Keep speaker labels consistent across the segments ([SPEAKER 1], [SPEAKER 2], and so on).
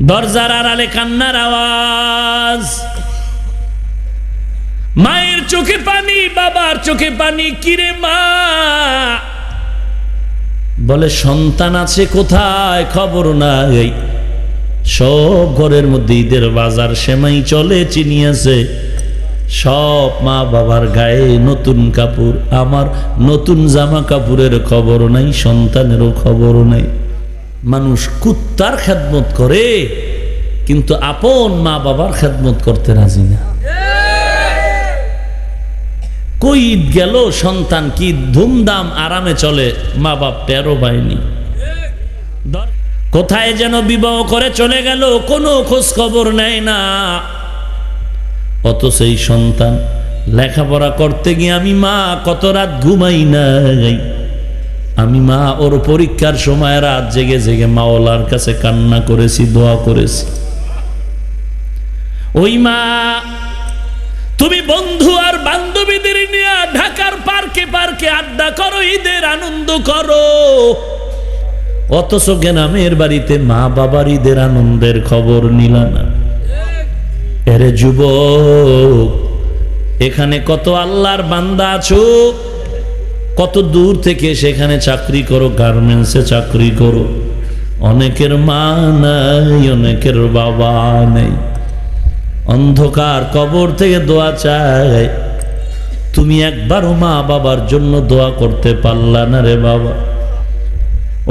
[SPEAKER 1] দরজার আড়ালে কান্নার আওয়াজ, মায়ের চোখে পানি, বাবার চোখে পানি। কিরে মা? বলে সন্তান আছে কোথায়? খবর নাই। সব ঘরের মধ্যে ঈদের বাজার, সেমাই চলে, চিনি আছে, সব মা বাবার গায়ে নতুন কাপড়। আমার নতুন জামা কাপড়ের খবর নাই, সন্তানেরও খবর নাই। মানুষ কুত্তার খেদমত করে, কিন্তু আপন মা বাবার খেদমত করতে রাজি না। কই ঈদ গেল, সন্তান কি ধুমধাম আরামে চলে, মা বাপ টেরও পায়নি। কোথায় যেন বিবাহ করে চলে গেল, কোনো খোঁজ খবর নেয় না। অথচ এই সন্তান লেখাপড়া করতে গিয়ে আমি মা কত রাত ঘুমাই নাই। আমি মা ওর পরীক্ষার সময় রাত জেগে জেগে মাওলার কাছে কান্না করেছি, দোয়া করেছি। ওই মা তুমি বন্ধু আর বান্ধবীদের নিয়ে ঢাকার পার্কে পার্কে আড্ডা করো, ঈদের আনন্দ করো, অথচ গ্রামের বাড়িতে মা বাবার ঈদের আনন্দের খবর নিল না। এরে যুবক, এখানে কত আল্লাহর বান্দা আছো, কত দূর থেকে সেখানে চাকরি করো, গার্মেন্টসে চাকরি করো, অনেকের মা নাই, অনেকের বাবা নেই। অন্ধকার কবর থেকে দোয়া চায়, তুমি একবারও মা বাবার জন্য দোয়া করতে পারলা না রে বাবা।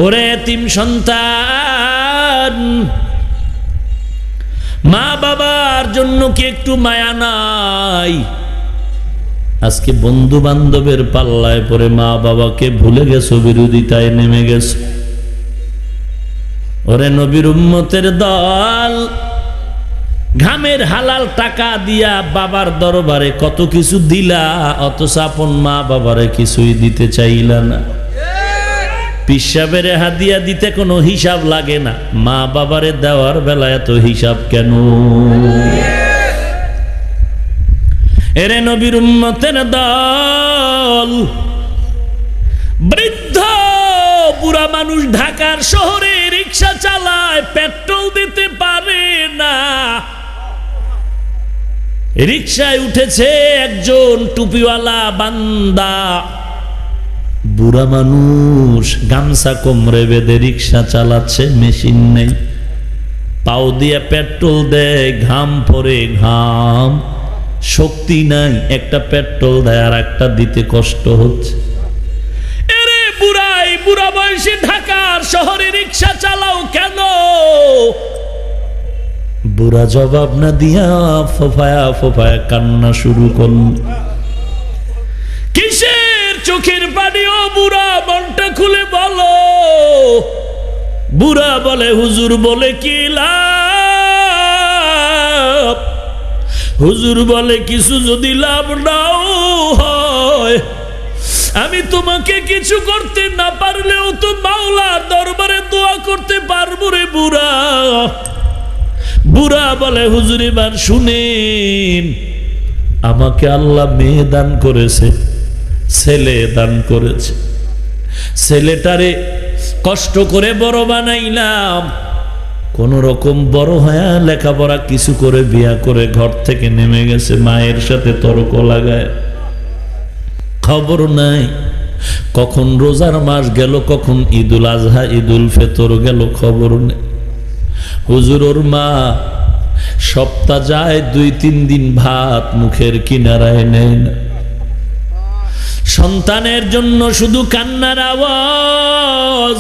[SPEAKER 1] ওরে এতিম সন্তান, মা বাবার জন্য কি একটু মায়া নাই? আজকে বন্ধু বান্ধবের পাল্লায় পরে মা বাবাকে ভুলে গেছো, বিরোধিতায় নেমে গেছো। ওরে নবীর উম্মতের দল, ঘামের হালাল টাকা দিয়া বাবার দরবারে কত কিছু দিলা, অথচ আপন মা বাবারে কিছুই দিতে চাইলা না। পিসাবের হাদিয়া দিতে কোনো হিসাব লাগে না, মা বাবারে দেওয়ার বেলায় এত হিসাব কেন? এরে নবীর উম্মতের দল, বৃদ্ধ বুড়া মানুষ ঢাকার শহরে রিক্সা চালায়, পেট্রোল দিতে পারে না। রিক্সায় উঠেছে একজন টুপিওয়ালা বান্দা, বুড়া মানুষ গামছা কোমরে বেঁধে রিক্সা চালাচ্ছে, মেশিন নেই, পাও দিয়ে পেট্রোল দেয়, ঘাম পরে ঘাম, শক্তি নাই, একটা পেট্রোল দেয় আর একটা দিতে কষ্ট হচ্ছে। এরে বুড়াই, বুড়া বয়সে ঢাকার শহরে রিক্সা চালাও কেন? বুড়া জবাব না দিয়া ফোফায়া ফোফায়া কান্না শুরু করল। কিসের চোখের পানি ও বুড়া, মনটা খুলে বলো। বুড়া বলে, হুজুর বলে কি লাভ? হুজুর বলে, কিছু যদি লাভ নাও হয়, আমি তোমাকে কিছু করতে না পারলেও তো মাওলার দরবারে দোয়া করতে পারবো রে বুড়া। বুড়া বলে, হুজুর এবার শুনেন, আমাকে আল্লাহ মেয়ে দান করেছে, ছেলে দান করেছে, ছেলেটারে কষ্ট করে বড় বানাইলাম, কোন রকম বড় হয়ে লেখাপড়া কিছু করে বিয়া করে ঘর থেকে নেমে গেছে, মায়ের সাথে তর্ক লাগায়, খবর নাই কখন রোজার মাস গেল, কখন ঈদুল আজহা ঈদুল ফিতর গেল, খবর নেই। হুজুর ওর মা সপ্তাহ যায় 2-3 দিন ভাত মুখের কিনারায় নেয় না। সন্তানের জন্য শুধু কান্নার আওয়াজ,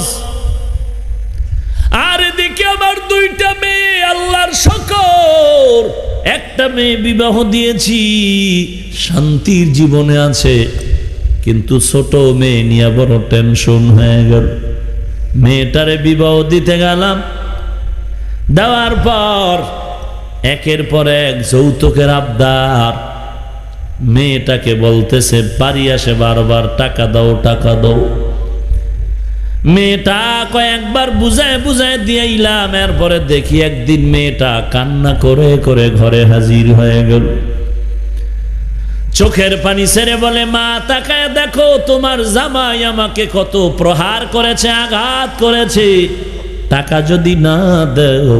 [SPEAKER 1] আর এদিকে আমার 2টা মেয়ে, আল্লাহর শুকর, একটা মেয়ে বিবাহ দিয়েছি, শান্তির জীবনে আছে, কিন্তু ছোট মেয়ে নিয়ে বড় টেনশন হয়ে গেল। মেয়েটারে বিবাহ দিতে গেলাম, দেওয়ার পর একের পর এক যৌতুকের আবদার। মেয়েটাকে বলতেছে, বাড়ি আসে বারবার, টাকা দাও টাকা দাও। মেয়েটা কয়েকবার বুঝায় বুঝায় দিয়েইলাম, এরপরে দেখি একদিন মেয়েটা কান্না করে করে ঘরে হাজির হয়ে গেল। চোখের পানি ছেড়ে বলে, মা তাকায় দেখো, তোমার জামাই আমাকে কত প্রহার করেছে, আঘাত করেছে, টাকা যদি না দেও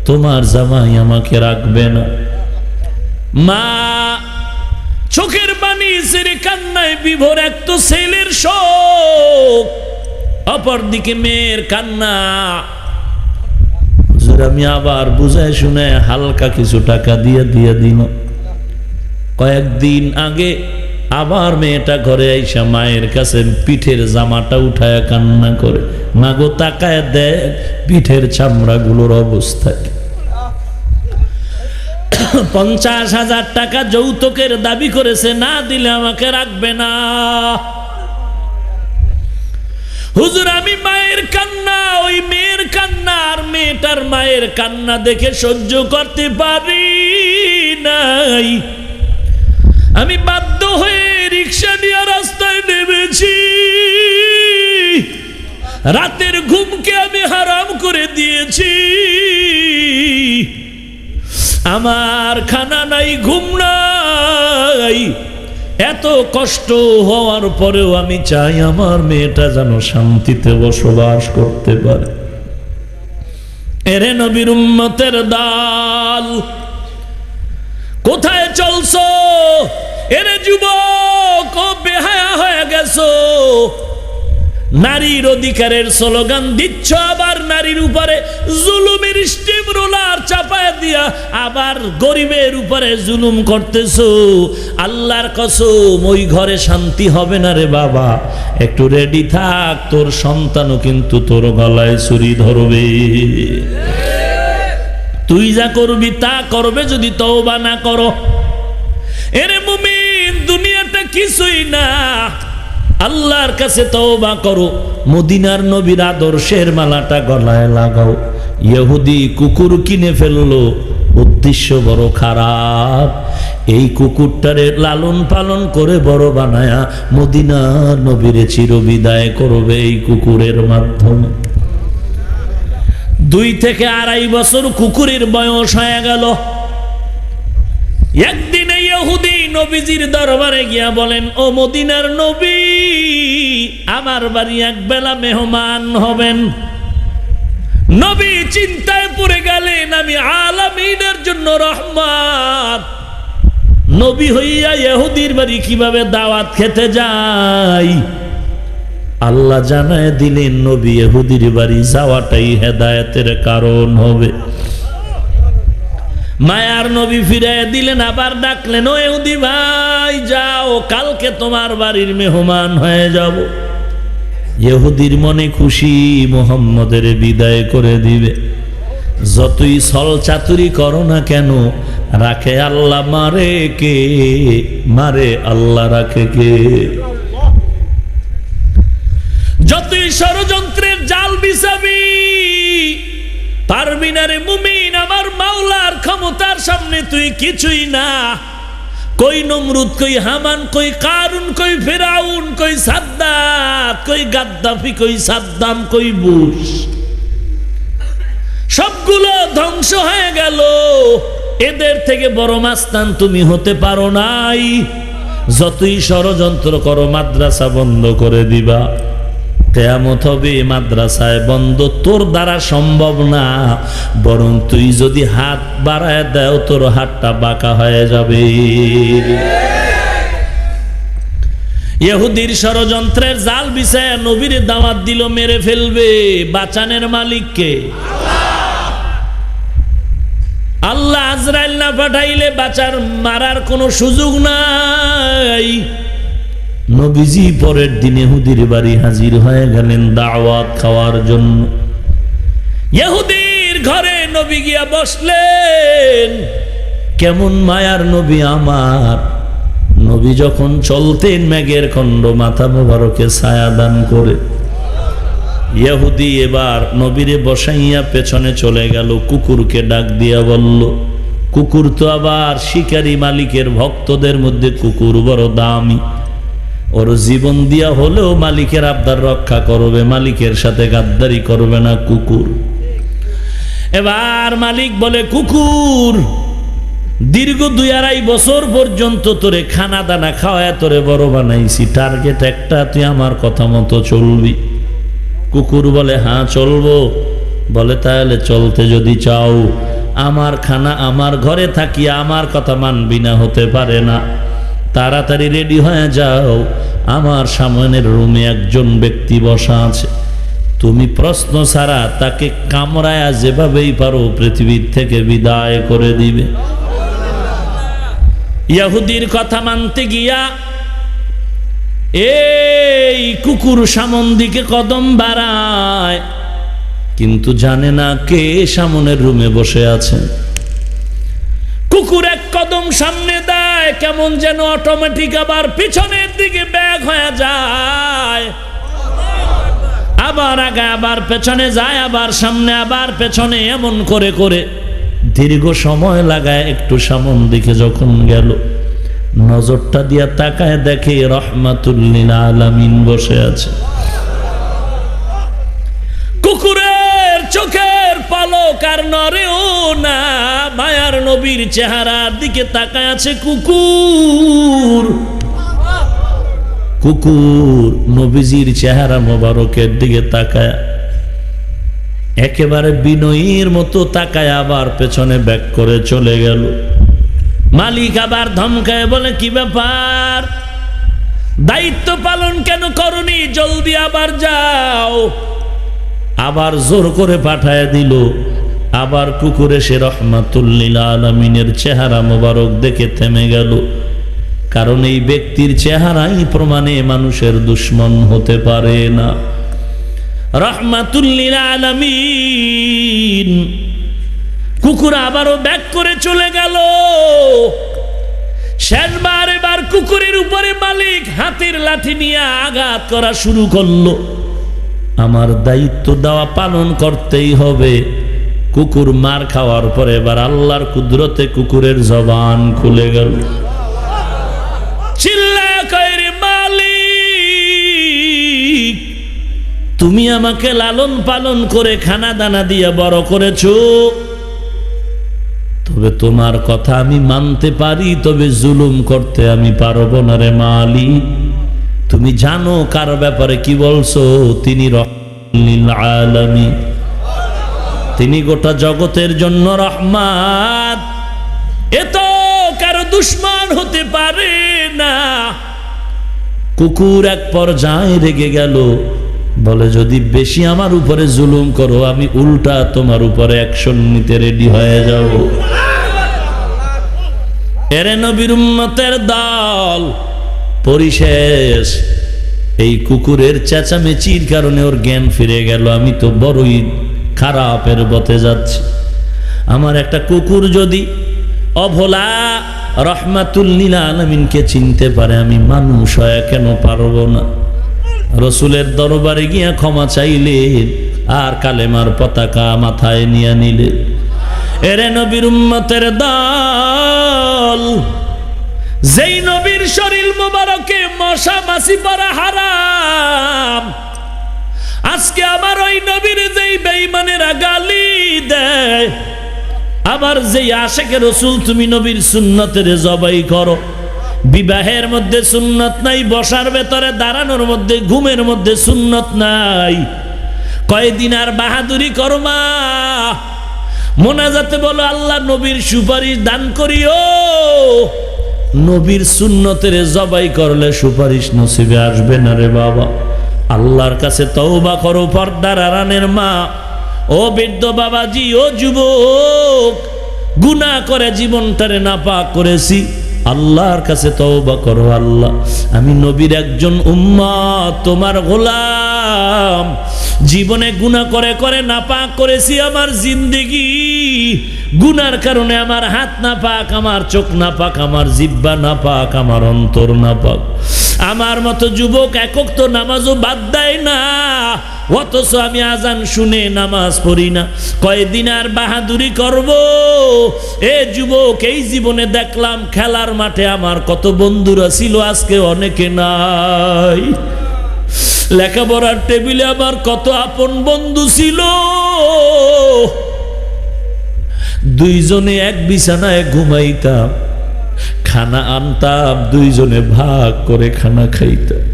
[SPEAKER 1] তোমার জামাই আমাকে রাখবে না। মা চোখের পানি ছেড়ে কান্নায় বিভোর, এক তো ছেলের শোক, অপরদিকে মেয়ের কান্না। হুজুর আমি আবার বুঝায় শুনে হালকা কিছু টাকা দিয়ে দিল। কয়েকদিন আগে আবার মেয়েটা ঘরে আইসা মায়ের কাছে পিঠের জামাটা উঠায় কান্না করে, মাগো তাকায় দেখ পিঠের চামড়াগুলোর অবস্থা। 50,000 টাকা যৌতুকের দাবি করেছে, না দিলে আমাকে রাখবে না। হুজুর আমি মায়ের কান্না, ওই মেয়ের কান্না আর মেয়েটার মায়ের কান্না দেখে সহ্য করতে পারি নাই। আমি বাধ্য হয়ে রিক্সা নিয়ে রাস্তায় নেমেছি। রাতের ঘুমকে আমি হারাম করে দিয়েছি। আমার খানা নাই, ঘুম নাই। এত কষ্ট হওয়ার পরেও আমি চাই আমার মেয়েটা যেন শান্তিতে বসবাস করতে পারে। এরে নবীর উম্মতের দল, কোথায় চলছো? এরে যুবক, ও বেহায়া হয়ে গেছো। নারীর অধিকারের স্লোগান দিচ্ছ, আবার নারীর উপরে জুলুমের স্টিম রোলার চাপায় দিয়া আবার গরিবের উপরে জুলুম করতেছো। আল্লাহর কসম ওই ঘরে শান্তি হবে না রে বাবা। একটু রেডি থাক, তোর সন্তানও কিন্তু তোর গলায় ছুরি ধরবে। তুই যা করবি তা করবে যদি তওবা না করো। এরে মুমিন, দুনিয়াটা কিছুই না, আল্লাহর কাছে তওবা করো। মদিনার নবীর আদর্শের মালাটা গলায় লাগাও। ইহুদি কুকুর কিনে ফেললো, উদ্দেশ্য বড় খারাপ। এই কুকুরটারে লালন পালন করে বড় বানায়া মদিনার নবীরে চিরবিদায় করবে এই কুকুরের মাধ্যমে। 2 থেকে 2.5 বছর কুকুরের বয়স হয়ে গেল। একদিন ইহুদি নবীজির দরবারে গিয়া বলেন, ও মদিনার নবী, আমার বাড়ি একবেলা মেহমান হবেন। নবী চিন্তায় পড়ে গেলেন, আমি আলামিনের জন্য রহমত। নবী হইয়া ইহুদির বাড়ি কিভাবে দাওয়াত খেতে যাই? আল্লাহ জানায় দিলেন নবী ইহুদির বাড়ি যাওয়াটাই হেদায়েতের কারণ হবে। মায়ার নবী ফিরাইয়া দিলেন, আবার ডাকলেন, ও ইহুদি ভাই যাও, কালকে তোমার বাড়ির মেহমান হয়ে যাব। ইহুদির মনে খুশি, মুহাম্মদের বিদায় করে দিবে। যতই ছল চাতুরি করো না কেন, রাখে আল্লাহ, মারে কে? মারে আল্লাহ, রাখে কে? যতই ষড়যন্ত্রের জাল বিছাবি, পারবি না রে মুমিন। আমার মাওলার ক্ষমতার সামনে তুই কিছুই না। কই নমরুদ, কই হামান, কই কারুন, কই ফিরাউন, কই সাদ্দাত, কই গাদ্দাফি, কই সাদ্দাম, কই বুশ, সবগুলো ধ্বংস হয়ে গেল। এদের থেকে বড় মাস্তান তুমি হতে পারো নাই। যতই ষড়যন্ত্র করো, মাদ্রাসা বন্ধ করে দিবা। কিয়ামত হবে, মাদ্রাসায় বন্ধ তোর দ্বারা সম্ভব না। বরং তুই যদি হাত বাড়ায় দাও, তোর হাতটা বাঁকা হয়ে যাবে। ইহুদির ষড়যন্ত্রের জাল বিছায় নবীর দাওয়াত দিল, মেরে ফেলবে। বাঁচানের মালিককে আল্লাহ আজরাইল না পাঠাইলে বাঁচার মারার কোনো সুযোগ নাই। নবীজি পরের দিন ইহুদির বাড়ি হাজির হয়ে গেলেন দাওয়াত খাওয়ার জন্য। ইহুদির ঘরে নবী গিয়া বসলেন। কেমন মায়ার নবী আমার! নবী যখন চলতেন, মেঘের খণ্ড মাথা মোবারকে ছায়া দান করে। ইহুদি এবার নবীরে বসাইয়া পেছনে চলে গেল, কুকুরকে ডাক দিয়া বলল, কুকুর তো আবার শিকারী মালিকের ভক্তদের মধ্যে কুকুর বড় দামি। ওর জীবন দিয়া হলেও মালিকের আবদার রক্ষা করবে, মালিকের সাথে গাদ্দারি করবে না কুকুর। এবার মালিক বলে, কুকুর, দীর্ঘ 2-2.5 বছর পর্যন্ত তোরে খানা দানা খাওয়ায় তোরে বড় বানাইছি, টার্গেট একটা, তুই আমার কথা মতো চলবি। কুকুর বলে, হ্যাঁ চলবো। বলে, তাহলে চলতে যদি চাও আমার খানা আমার ঘরে থাকিয়া আমার কথা মানবি না, হতে পারে না। তাড়াতাড়ি রেডি হয়ে যাও, আমার সামনের রুমে একজন ব্যক্তি বসা আছে, তুমি প্রশ্ন ছাড়া তাকে কামড়ায়া যেভাবেই পারো পৃথিবীর থেকে বিদায় করে দিবে। ইহুদির কথা মানতে গিয়া এই কুকুর সামন দিকে কদম বাড়ায়, কিন্তু জানে না কে সামনের রুমে বসে আছেন। কুকুর এক কদম সামনে দেয়, কেমন যেন অটোমেটিক আবার পিছনের দিকে ব্যাক হয়ে যায়, আবার আগে আবার পেছনে যায়, আবার সামনে আবার পেছনে, এমন করে করে দীর্ঘ সময় লাগায় একটু সামন দিকে যখন গেল, নজরটা দিয়া তাকায় দেখে রহমাতুল লিল আলামিন বসে আছে। কুকুরের চোখের পলক আর নড়েও না, মায়ার নবীর চেহারার দিকে তাকায় আছে কুকুর। কুকুর নবীজির চেহারা মোবারকের দিকে তাকায়, একেবারে বিনয়ীর মতো তাকায়, আবার পেছনে ব্যাক করে চলে গেল। মালিক আবার ধমকায় বলে, কি ব্যাপার, দায়িত্ব পালন কেন করনি, জলদি আবার যাও। আবার জোর করে পাঠায় দিল। আবার কুকুর এসে রহমাতুল লিল আলামিনের চেহারা মোবারক দেখে থেমে গেল, কারণ এই ব্যক্তির চেহারাই প্রমাণে মানুষের দুশ্মন হতে পারে না। রহমাতুল লিল আলামিন। কুকুর আবারও ব্যাক করে চলে গেল। শেষবার এবার কুকুরের উপরে মালিক হাতের লাঠি নিয়ে আঘাত করা শুরু করলো। আমার দায়িত্ব দেওয়া পালন করতেই হবে। কুকুর মার খাওয়ার পরে এবার আল্লাহর কুদরতে কুকুরের জবান খুলে গেল। চিল্লায় কয়, রে মালিক, তুমি আমাকে লালন পালন করে খানা দানা দিয়ে বড় করেছো, তবে তোমার কথা আমি মানতে পারি, তবে জুলুম করতে আমি পারবো না রে মালিক। তুমি জানো কার ব্যাপারে কি বলছো? তিনি রহমাতুল লিল আলামিন, তিনি গোটা জগতের জন্য রহমত। এত কারো দুশ্মন হতে পারে না। কুকুর এক পর্যায়ে রেগে গেল, বলে যদি বেশি আমার উপরে জুলুম করো, আমি উল্টা তোমার উপরে অ্যাকশন নিতে রেডি হয়ে যাব। এরে নবীর উম্মতের দল, পরিশেষ এই কুকুরের চেঁচামেচির কারণে ওর জ্ঞান ফিরে গেল। আমি তো বড়ই খারাপের পথে যাচ্ছি। আমার একটা কুকুর যদি অভোলা রহমাতুল লিল আলামিনকে চিনতে পারে, আমি মানুষ হয়ে কেন পারবো না? রসুলের দরবারে গিয়া ক্ষমা চাইলেন, আর কালেমার পতাকা মাথায় নিয়ে নিলেন। এরে নবীর উম্মতের দল, যেই নবীর শরীর মোবারকে মশা মাছি পড়া হারাম, আজকে আমার ওই নবীর যেই বেঈমানেরা গালি দেয়, আবার যেই আশেকে রসুল তুমি নবীর সুন্নতের জবাই করো। বিবাহের মধ্যে সুন্নত নাই, বসার ভেতরে দাঁড়ানোর মধ্যে, ঘুমের মধ্যে সুন্নত নাই। কয়দিন আর বাহাদুরি করমা, মোনাজাতে বলো আল্লাহ নবীর সুপারিশ দান করিও। নবীর সুন্নতের জবাই করলে সুপারিশ নসিবে আসবে না রে বাবা। আল্লাহর কাছে তওবা করো, পর্দার আড়ালের মা, ও বৃদ্ধ বাবাজি, ও যুবক, গুনাহ করে জীবনটারে নাপাক করেছি, আল্লাহর কাছে তওবা করো। আল্লাহ, আমি নবীর একজন উম্মত, তোমার গোলাম, জীবনে গুনাহ করে করে নাপাক করেছি। আমার জিন্দেগি গুনার কারণে আমার হাত নাপাক, আমার চোখ নাপাক, আমার জিহ্বা নাপাক, আমার অন্তর নাপাক। আমার মতো যুবক একক তো নামাজও বাদ দেয় না, অথচ আমি আজান শুনে নামাজ পড়ি না। কয়দিন আর বাহাদুরি করব? এ যুবক, এই জীবনে দেখলাম খেলার মাঠে আমার কত বন্ধুরা ছিল, আজকে অনেকে নাই। লেখাপড়ার টেবিলে আমার কত আপন বন্ধু ছিল, দুইজনে এক বিছানায় ঘুমাইতাম, খানা আনতাম, দুইজনে ভাগ করে খানা খাইতাম।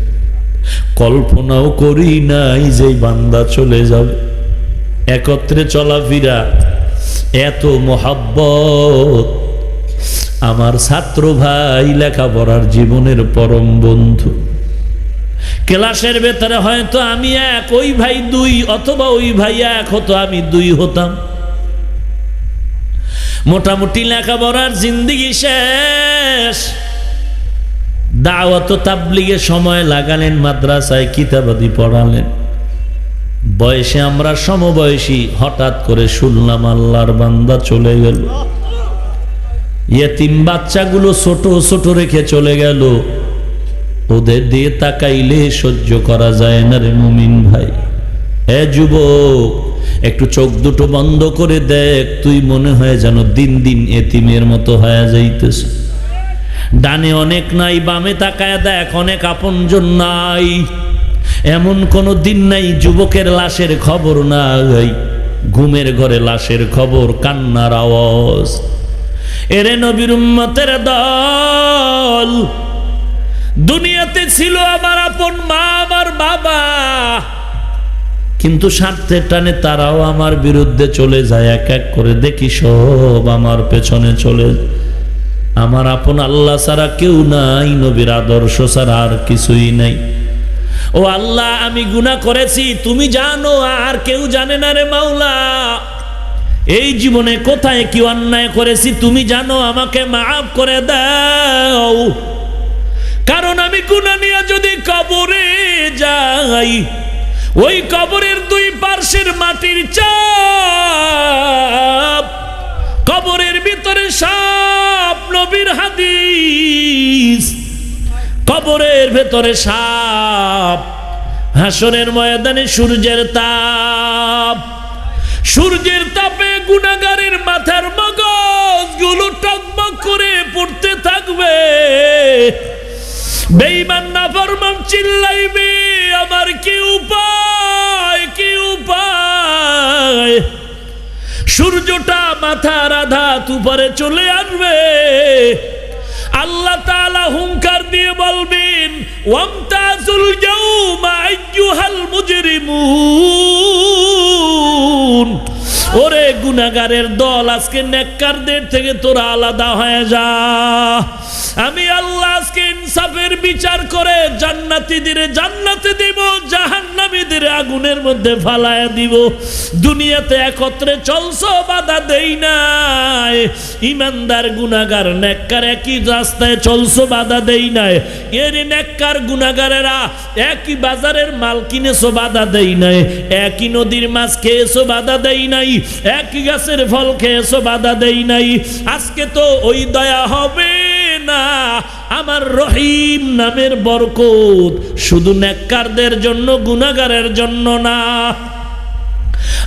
[SPEAKER 1] কল্পনাও করি নাই যে বান্দা চলে যাবে। একত্রে চলাফেরা, এত মোহাব্বত। আমার ছাত্র ভাই লেখাপড়ার জীবনের পরম বন্ধু। ক্লাসের ভেতরে হয়তো আমি এক, ওই ভাই দুই, অথবা ওই ভাই এক হতো, আমি দুই হতাম। মোটামুটি লেখাপড়ার জিন্দিগি শেষ। দাওয়াত তাবলীগে সময় লাগালেন, মাদ্রাসায় কিতাবাদি পড়ালেন। বয়সে আমরা সমবয়সী, হঠাৎ করে শুনলাম আল্লাহর বান্দা চলে গেল। ইয়েতিম বাচ্চাগুলো ছোট ছোট রেখে চলে গেল। ওদের দিয়ে তাকাইলে সহ্য করা যায় না রে মুমিন ভাই। এ যুবক, একটু চোখ দুটো বন্ধ করে দেখ, তুই মনে হয় যেন দিন দিন এতিমের মতো হয়ে যাইতেছ। ডানে অনেক নাই, বামে তাকায় দেখ, অনেক আপনজন নাই। এমন কোন দিন নাই যুবকের লাশের খবর নাই, ঘুমের ঘরে লাশের খবর, কান্নার আওয়াজ। এরে নবীর উম্মতের দল, দুনিয়াতে ছিল আমার আপন মা, আমার বাবা, কিন্তু স্বার্থের টানে তারাও আমার বিরুদ্ধে চলে যায়। এক এক করে দেখি সব আমার পেছনে চলে। আমার আপন আল্লাহ ছাড়া কেউ নাই, নবীর আদর্শ ছাড়া আর কিছুই নাই। ও আল্লাহ, আমি গুনাহ করেছি, তুমি জানো, আর কেউ জানে না রে মাওলা। এই জীবনে কোথায় কি অন্যায় করেছি তুমি জানো, আমাকে মাফ করে দাও। কারণ আমি গুনাহ নিয়ে যদি কবরে যাই, ওই কবরের দুই পার্শ্বের মাটির চাপ, কবরের ভিতরে সাপ, নবীর হাদিস, কবরের ভেতরে সাপ, হাসরের ময়দানে সূর্যের তাপ, সূর্যের তাপে গুনাহগারের মাথার মগজগুলো টকবক করে পড়তে থাকবে। বেঈমান নাফরমান চিল্লাইবে, আমার কি উপায়, কি উপায়। সূর্যটা মাথার আঘাত উপরে চলে আসবে। আল্লাহ তাআলা হুঙ্কার দিয়ে বলবেন, ওয়ামতাজুল ইয়াউমা আইয়ুহাল মুজরিমুন। ওরে গুনাহগারের দল, আজকে নেককারদের থেকে তোরা আলাদা হয়ে যা। আমি আল্লাহ আজকে ইনসাফের বিচার করে জান্নাতীদের জান্নাতে দিব, জাহান্নামীদের আগুনের মধ্যে ফালায়া দিব। দুনিয়াতে একত্রে চলছো, বাধা দেই নাই। ইমানদার গুনাহগার নেককার একই রাস্তায় চলছো, বাধা দেই নাই। এর নেককার গুনাহগারেরা একই বাজারের মাল কিনেছো, বাধা দেই নাই। একই নদীর মাছ খেয়েছো, বাধা দেই নাই। একই গাছের ফল খেয়েছো, বাধা দেই নাই। আজকে তো ওই দয়া হবে না। আমার রহিম নামের বরকত শুধু নেককারদের জন্য, গুনাহগারের জন্য না।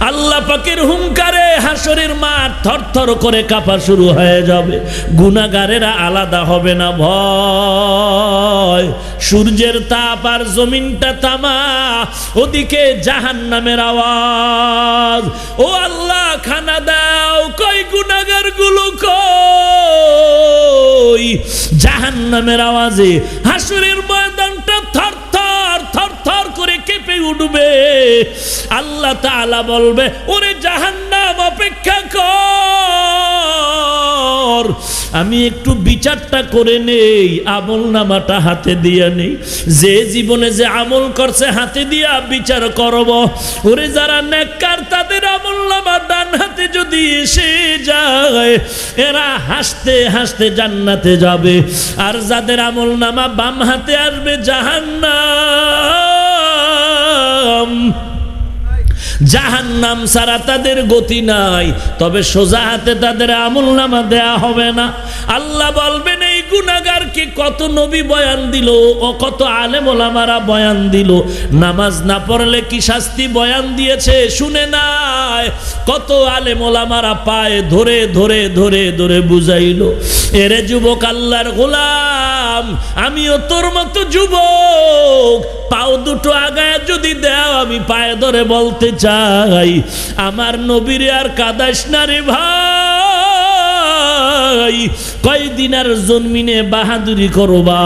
[SPEAKER 1] আল্লাহ পাকের হুঙ্কারে হাসরের মাঠ থরথর করে কাঁপা শুরু হয়ে যাবে। গুনাহগারেরা আলাদা হবে না ভয়। সূর্যের তাপ আর জমিনটা তামা, ওদিকে জাহান্নামের আওয়াজ। ও আল্লাহ, খানা দাও, কই গুনাহগার গুলো কই? জাহান্নামের আওয়াজে হাসরের ময়দানটা থরথর থরথর করে কেঁপে উঠবে। আল্লাহ তাআলা বলবে, ওরে জাহান্নাম, অপেক্ষা কর, আমি একটু বিচারটা করে নেই, আমল নামাটা হাতে দিয়া নেই। যে জীবনে যে আমল করছে হাতে দিয়া বিচার করব। ওরে যারা নেককার, তাদের আমল নামা ডান হাতে যদি এসে যায়, এরা হাসতে হাসতে জান্নাতে যাবে। আর যাদের আমল নামা বাম হাতে আসবে, জাহান্নাম। জাহান্নাম ছাড়া তাদের গতি নাই, তবে সোজা হাতে তাদের আমলনামা দেয়া হবে না। আল্লাহ বলবেন, এই গুনাহগারকে কত নবী বয়ান দিল, ও কত আলেম ওলামারা বয়ান দিল, নামাজ না পড়লে কি শাস্তি বয়ান দিয়েছে শুনে নাই। কত আলেম ওলামারা পায়ে ধরে ধরে ধরে ধরে বুঝাইলো। এরে যুবক, আল্লাহর গোলাম, আমিও তোর মতো যুবক। পাও দুটো আগায় যদি দেও, আমি পায়ে ধরে বলতে চাই, আমার নবীরে আর কাদাস না রে ভাই। কয়দিন আর জন্মিনে বাহাদুরি করবা?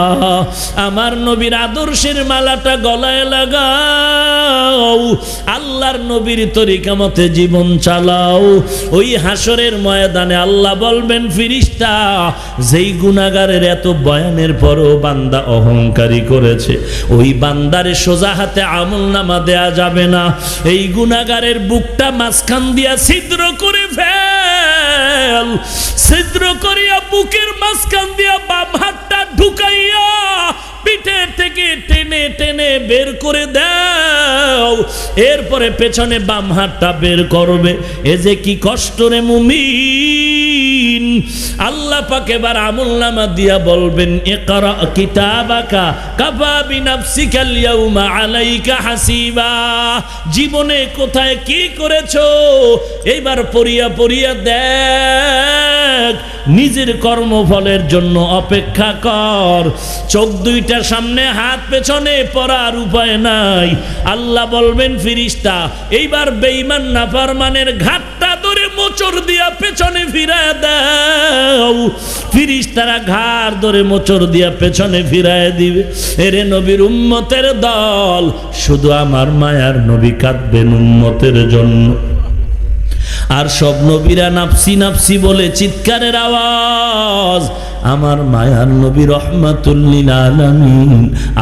[SPEAKER 1] আমার নবীর আদর্শের মালাটা গলায় লাগাও, আল্লাহর নবীর তরিকা মতে জীবন চালাও। ওই হাসরের ময়দানে আল্লাহ বলবেন, ফিরিস্তা, যেই গুনাহগারের এত বয়ানের পরও বান্দা অহংকারী করেছে, ওই বান্দারে সোজা হাতে আমলনামা দেয়া যাবে না। এই গুনাহগারের বুকটা মাঝখান দিয়া ছিদ্র করে ফেল, ছিদ্র করিয়া বুকের মাঝখান দিয়া বাম হাতটা ঢুকাইয়া পিঠের থেকে টেনে টেনে বের করে দাও। এরপরে পেছনে বাম হাতটা বের করবে। এ যে কি কষ্ট রে মুমিন! আল্লাহ পাক এবার আমলনামা দিয়া বলবেন, ইকরা কিতাবাকা কাফা বিনাফসিকাল ইয়াউমা আলাইকা হাসিবা। জীবনে কোথায় কি করেছো এইবার পড়িয়া পড়িয়া দেখ, নিজের কর্মফলের জন্য অপেক্ষা কর। চোখ দুইটা সামনে, হাত পেছনে, পড়ার উপায় নাই। আল্লাহ বলবেন, ফিরিস্তা, এইবার বেঈমান নাফরমানের ঘাটটা ধরে মোচড় দিয়া পেছনে ফিরায় দাও। ফিরিস্তারা ঘাড় ধরে মোচড় দিয়া পেছনে ফিরায় দিবে। এরে নবীর উম্মতের দল, শুধু আমার মায়ার নবী কাঁদবেন উম্মতের জন্য। আর সব নবীরা নাফসি নাফসি বলে চিৎকারের আওয়াজ। আমার মায়ার নবী রহমাতুল লিল আলামিন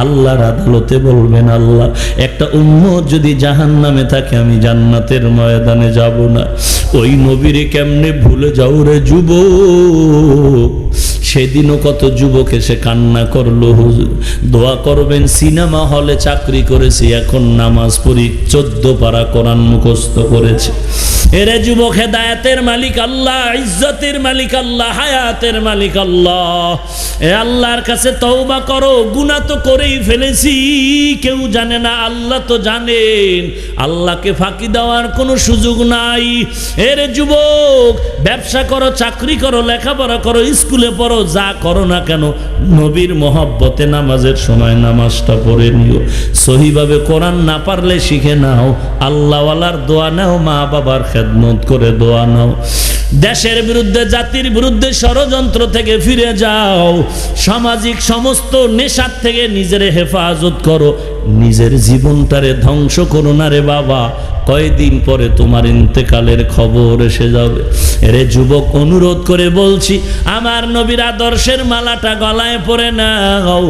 [SPEAKER 1] আল্লাহর আদালতে বলবেন, আল্লাহ, একটা উম্মত যদি জাহান্নামে থাকে আমি জান্নাতের ময়দানে যাব না। ওই নবীরে কেমনে ভুলে যাও রে যুবক? সেদিনও কত যুবক এসে কান্না করলো, হুজুর দোয়া করবেন, সিনেমা হলে চাকরি করেছি, এখন নামাজ পড়ি, 14 পারা কোরআন মুখস্থ করেছে। এরে যুবক, হেদায়েতের মালিক আল্লাহ, ইজ্জতের মালিক আল্লাহ, হায়াতের মালিক আল্লাহ। এ আল্লাহর কাছে তওবা করো। গুনাহ তো করেই ফেলেছি, কেউ জানে না, আল্লাহ তো জানেন। আল্লাহকে ফাঁকি দেওয়ার কোনো সুযোগ নাই। এরে যুবক, ব্যবসা করো, চাকরি করো, লেখাপড়া করো, স্কুলে পড়ো, যা করো না কেন, নবীর মহব্বতে নামাজের সময় নামাজটা পড়ে নিও। সহিভাবে কোরআন না পারলে শিখে নাও, আল্লাহওয়ালার দোয়া নাও, মা বাবার খেদমত করে দোয়া নাও। দেশের বিরুদ্ধে, জাতির বিরুদ্ধে ষড়যন্ত্র থেকে ফিরে যাও। সামাজিক সমস্ত নেশার থেকে নিজের হেফাজত করো। নিজের জীবনটারে ধ্বংস করো না রে বাবা, কয়দিন পরে তোমার ইন্তেকালের খবর এসে যাবে। এরে যুবক, অনুরোধ করে বলছি, আমার নবীর আদর্শের মালাটা গলায় পরে নাও।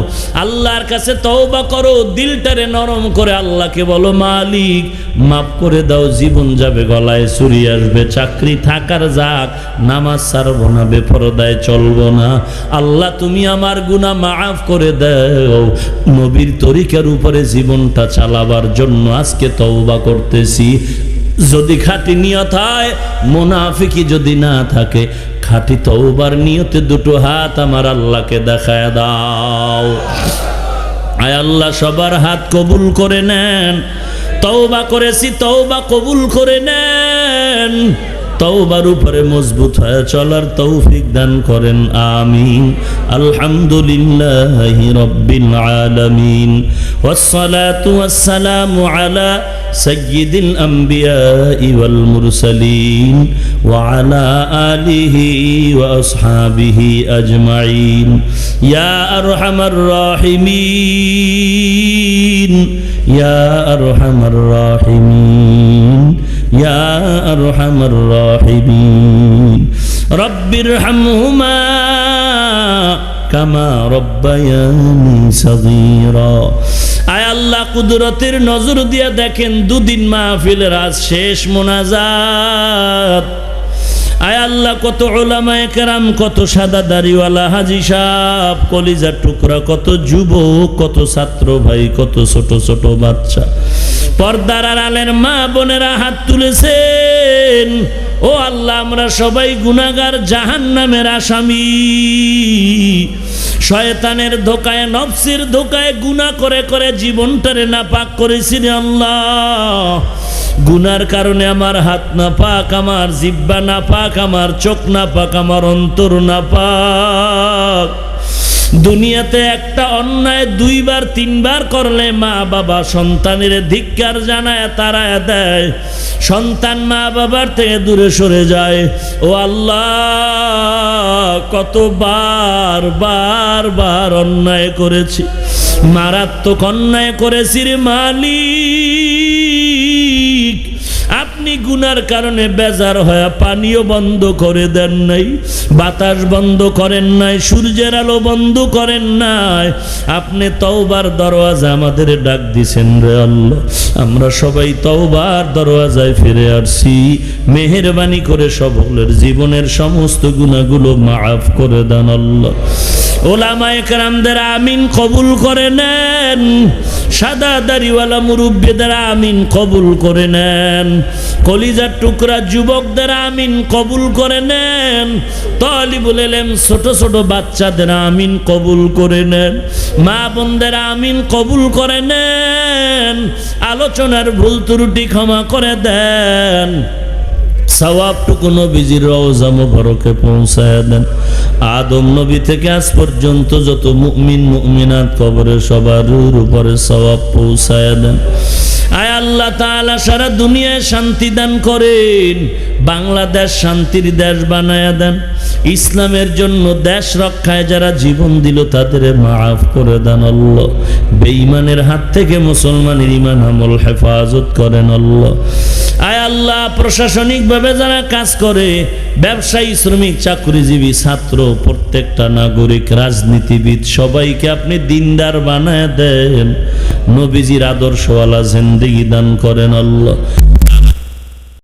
[SPEAKER 1] আল্লাহর কাছে তওবা করো, দিলটারে নরম করে আল্লাহকে বলো, মালিক মাফ করে দাও, জীবন যাবে, গলায় ছুরি আসবে, চাকরি থাকার যাক, নামাজ ছাড়বো না, বেপরদায় চলবো না। আল্লাহ তুমি আমার গুনাহ মাফ করে দাও। নবীর তরিকার উপরে জীবনটা চালাবার জন্য আজকে তওবা করতেছি। যদি খাঁটি নিয়ত হয়, মুনাফিকি যদি না থাকে, খাঁটি তওবার নিয়তে দুটো হাত আমার আল্লাহকে দেখায় দাও। আয় আল্লাহ, সবার হাত কবুল করে নেন। তওবা করেছি, তওবা কবুল করে নেন। তওবার উপরে মজবুত হয়ে চলার তৌফিক দান করেন, আমিন। আলহামদুলিল্লাহি রাব্বিল আলামিন, ওয়াসসালাতু ওয়াসসালামু আলা সাইয়্যিদিল আমবিয়াই ওয়াল মুরসালিন ওয়া আলা আলিহি ওয়া আসহাবিহি আজমাইন। ইয়া আরহামার রাহিমিন, ইয়া আরহামার রাহিমিন, ইয়া আরহামার রাহিমিন। রব্বিরহামহুমা কামা রব্বায়ানি সাগীরা। আয় আল্লাহ, কুদরতের নজর দিয়া দেখেন, দুদিন মাহফিলের আজ শেষ মোনাজাত। আয় আল্লাহ, কত উলামায়ে কেরাম, কত সাদা দাড়িওয়ালা হাজী সাহেব, কলিজার টুকরা, কত যুবক, কত ছাত্র ভাই, কত ছোট ছোট বাচ্চা, পর্দার আড়ালের মা বোনেরা হাত তুলেছেন। ও আল্লাহ, আমরা সবাই গুনাহগার, জাহান্নামের আসামি। শয়তানের ধোকায়, নফসের ধোকায় গুনাহ করে করে জীবনটারে নাপাক করেছি রে আল্লাহ। গুনার কারণে আমার হাত নাপাক, আমার জিহ্বা নাপাক, আমার চোখ নাপাক, আমার অন্তর নাপাক। দুনিয়াতে একটা অন্যায় দুইবার তিনবার করলে মা বাবা সন্তানের ধিক্কার জানায় তাড়ায় দেয়, সন্তান মা বাবার থেকে দূরে সরে যায়। ও আল্লাহ, কতবার বার বার অন্যায় করেছি, মারাত্মক অন্যায় করেছি রে মালিক। আপনি গুনার কারণে বেজার হয়ে পানিও বন্ধ করে দেন নাই, বাতাস বন্ধ করেন নাই, সূর্যের আলো বন্ধ করেন নাই। আপনি তওবার দরওয়াজা আমাদের ডাক দিছেন রে আল্লাহ। আমরা সবাই তওবার দরওয়াজায় ফিরে আসছি। মেহেরবানি করে সকলের জীবনের সমস্ত গুনাহগুলো মাফ করে দেন আল্লাহ। ওলামায়ে কেরামদের আমিন কবুল করে নেন, সাদা দাড়িওয়ালা মুরব্বিদের আমিন কবুল করে নেন, কলিজার টুকরা যুবকদের আমিন কবুল করে নেন, তালিবুল ইলম ছোট ছোট বাচ্চাদের আমিন কবুল করে নেন, মা বোনদের আমিন কবুল করে নেন। আলোচনার ভুল ত্রুটি ক্ষমা করে দেন, সওয়াবটুকু নবীজির রওজা মুবারকে পৌঁছায় দেন। আদম নবী থেকে আজ পর্যন্ত যত মুমিন মুমিনাত কবরে সবার উপরে সওয়াব পৌঁছায় দেন। আয় আল্লাহ তাআলা সারা দুনিয়ায় শান্তি দান করেন, বাংলাদেশ শান্তির দেশ বানায়া দেন। ইসলামের জন্য দেশ রক্ষায় যারা জীবন দিল তাদের মাফ করে দেন আল্লাহ। বেঈমানের হাত থেকে মুসলমানের ঈমান আমল হেফাজত করেন আল্লাহ। আয় আল্লাহ, প্রশাসনিকভাবে যারা কাজ করে, ব্যবসায়ী, শ্রমিক, চাকরিজীবী, ছাত্র, প্রত্যেকটা নাগরিক, রাজনীতিবিদ, সবাইকে আপনি দিনদার বানায় দেন, নবীজির আদর্শওয়ালা জিন্দেগি দান করেন আল্লাহ।